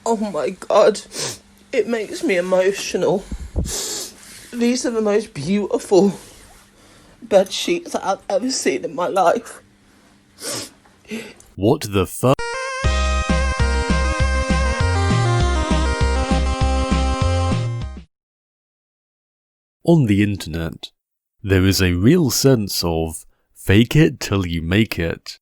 Oh my god, it makes me emotional. These are the most beautiful bed sheets I've ever seen in my life. What the fuck? On the internet, there is a real sense of fake it till you make it.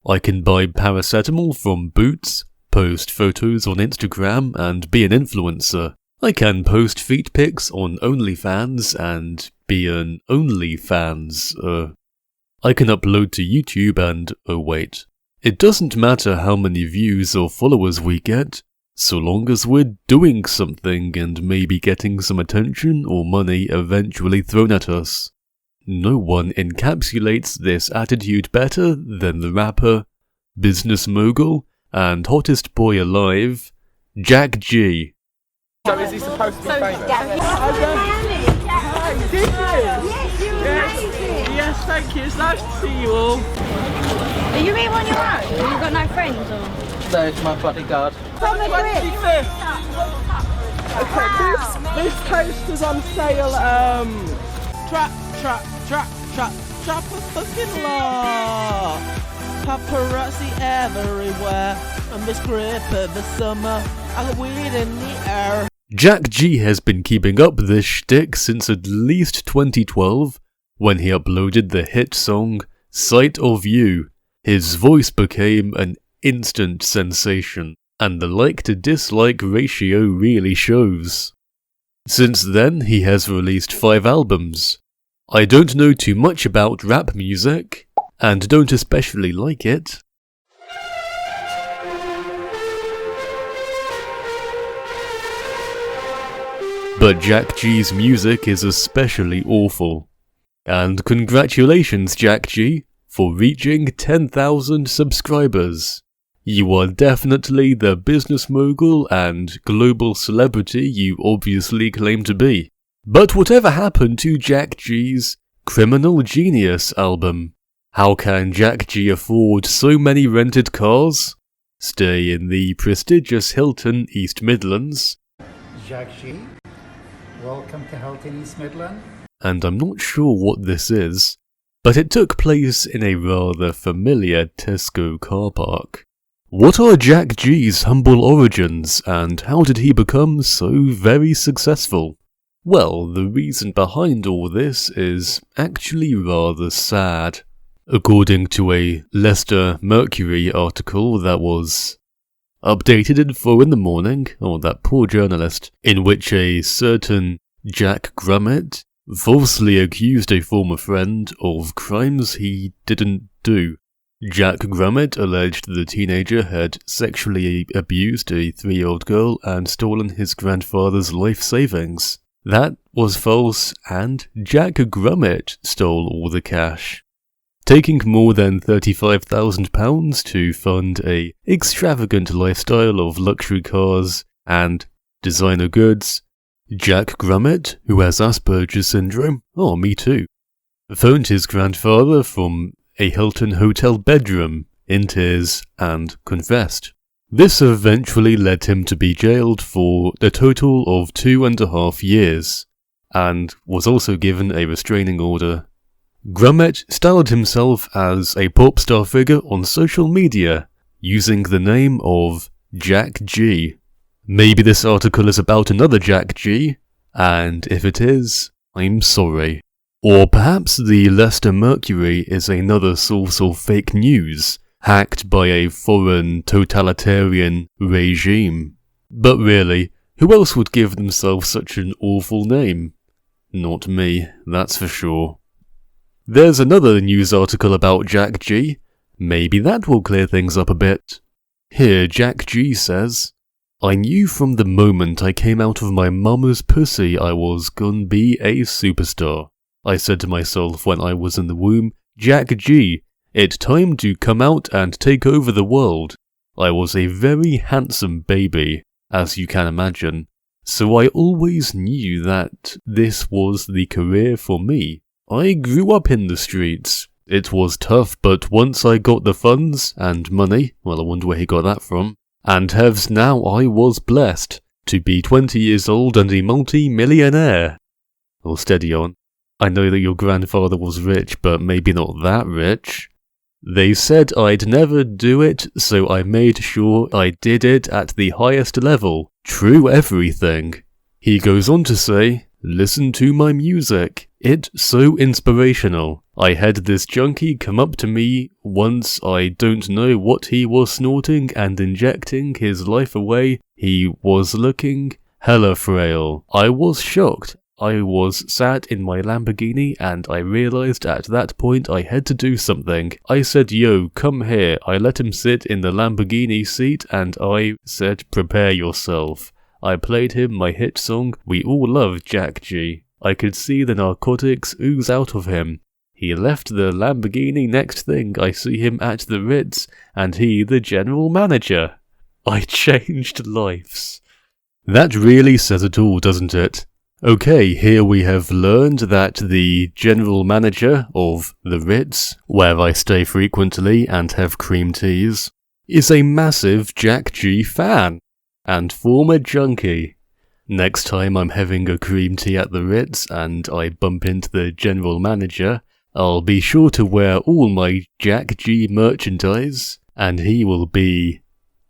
I can buy paracetamol from Boots, post photos on Instagram and be an influencer. I can post feet pics on OnlyFans and be an OnlyFans. I can upload to YouTube and, oh wait, it doesn't matter how many views or followers we get, so long as we're doing something and maybe getting some attention or money eventually thrown at us. No one encapsulates this attitude better than the rapper, business mogul, and hottest boy alive, JackG. So is he supposed to be famous? Yes, thank you. It's nice to see you all. Are you here on your own? You've got no friends or? No, it's my bodyguard. From the 25th. Okay, this poster's on sale. Trap a fucking law. Paparazzi everywhere. And this grip of the summer. I got weed in the air. JackG has been keeping up this shtick since at least 2012, when he uploaded the hit song Sight of You. His voice became an instant sensation, and the like-to-dislike ratio really shows. Since then, he has released 5 albums. I don't know too much about rap music, and don't especially like it. But JackG's music is especially awful. And congratulations, JackG, for reaching 10,000 subscribers. You are definitely the business mogul and global celebrity you obviously claim to be. But whatever happened to JackG's Criminal Genius album? How can JackG afford so many rented cars, stay in the prestigious Hilton East Midlands? JackG, welcome to Hilton East Midlands. And I'm not sure what this is, but it took place in a rather familiar Tesco car park. What are JackG's humble origins, and how did he become so very successful? Well, the reason behind all this is actually rather sad. According to a Leicester Mercury article that was updated at 4 in the morning, that poor journalist, in which a certain Jack Grummett falsely accused a former friend of crimes he didn't do. Jack Grummett alleged the teenager had sexually abused a 3-year-old girl and stolen his grandfather's life savings. That was false, and Jack Grummett stole all the cash. Taking more than £35,000 to fund a extravagant lifestyle of luxury cars and designer goods, Jack Grummett, who has Asperger's syndrome, me too, phoned his grandfather from a Hilton hotel bedroom in tears and confessed. This eventually led him to be jailed for a total of 2.5 years, and was also given a restraining order. Grummett styled himself as a pop star figure on social media, using the name of JackG. Maybe this article is about another JackG, and if it is, I'm sorry. Or perhaps the Leicester Mercury is another source of fake news, hacked by a foreign totalitarian regime. But really, who else would give themselves such an awful name? Not me, that's for sure. There's another news article about JackG. Maybe that will clear things up a bit. Here, JackG says, I knew from the moment I came out of my mama's pussy I was gonna be a superstar. I said to myself when I was in the womb, JackG, it's time to come out and take over the world. I was a very handsome baby, as you can imagine, so I always knew that this was the career for me. I grew up in the streets. It was tough, but once I got the funds and money, well, I wonder where he got that from, and has now I was blessed to be 20 years old and a multi-millionaire. Well, steady on. I know that your grandfather was rich, but maybe not that rich. They said I'd never do it, so I made sure I did it at the highest level. True everything. He goes on to say, listen to my music. It's so inspirational. I had this junkie come up to me once, I don't know what he was snorting and injecting his life away. He was looking hella frail. I was shocked. I was sat in my Lamborghini and I realized at that point I had to do something. I said, yo, come here. I let him sit in the Lamborghini seat and I said, prepare yourself. I played him my hit song, We All Love JackG. I could see the narcotics ooze out of him. He left the Lamborghini. Next thing, I see him at the Ritz and he the general manager. I changed lives. That really says it all, doesn't it? Okay, here we have learned that the general manager of the Ritz, where I stay frequently and have cream teas, is a massive JackG fan and former junkie. Next time I'm having a cream tea at the Ritz and I bump into the general manager, I'll be sure to wear all my JackG merchandise and he will be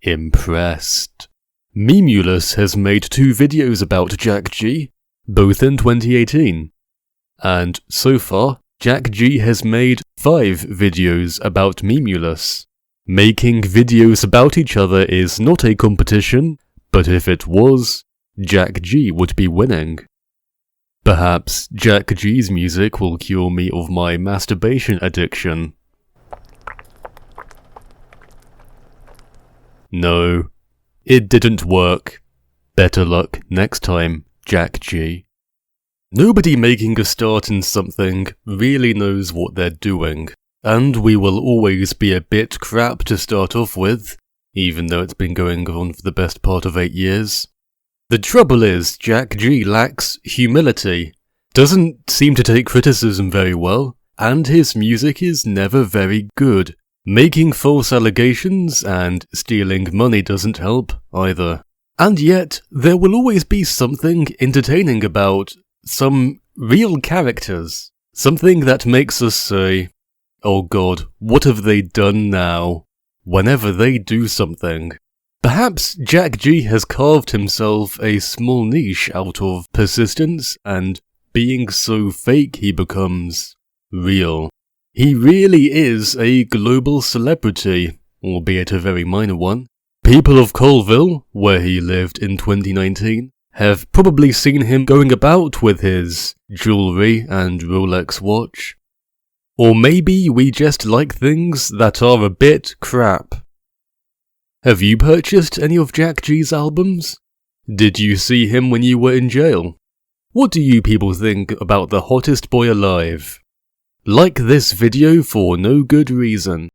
impressed. Memulous has made 2 videos about JackG, both in 2018. And so far, JackG has made 5 videos about Memulous. Making videos about each other is not a competition, but if it was, JackG would be winning. Perhaps JackG's music will cure me of my masturbation addiction. No, it didn't work. Better luck next time, JackG. Nobody making a start in something really knows what they're doing, and we will always be a bit crap to start off with, even though it's been going on for the best part of 8 years. The trouble is, JackG lacks humility, doesn't seem to take criticism very well, and his music is never very good. Making false allegations and stealing money doesn't help either. And yet, there will always be something entertaining about some real characters. Something that makes us say, oh god, what have they done now? Whenever they do something. Perhaps JackG has carved himself a small niche out of persistence, and being so fake he becomes real. He really is a global celebrity, albeit a very minor one. People of Colville, where he lived in 2019, have probably seen him going about with his jewellery and Rolex watch. Or maybe we just like things that are a bit crap. Have you purchased any of JackG's albums? Did you see him when you were in jail? What do you people think about the hottest boy alive? Like this video for no good reason.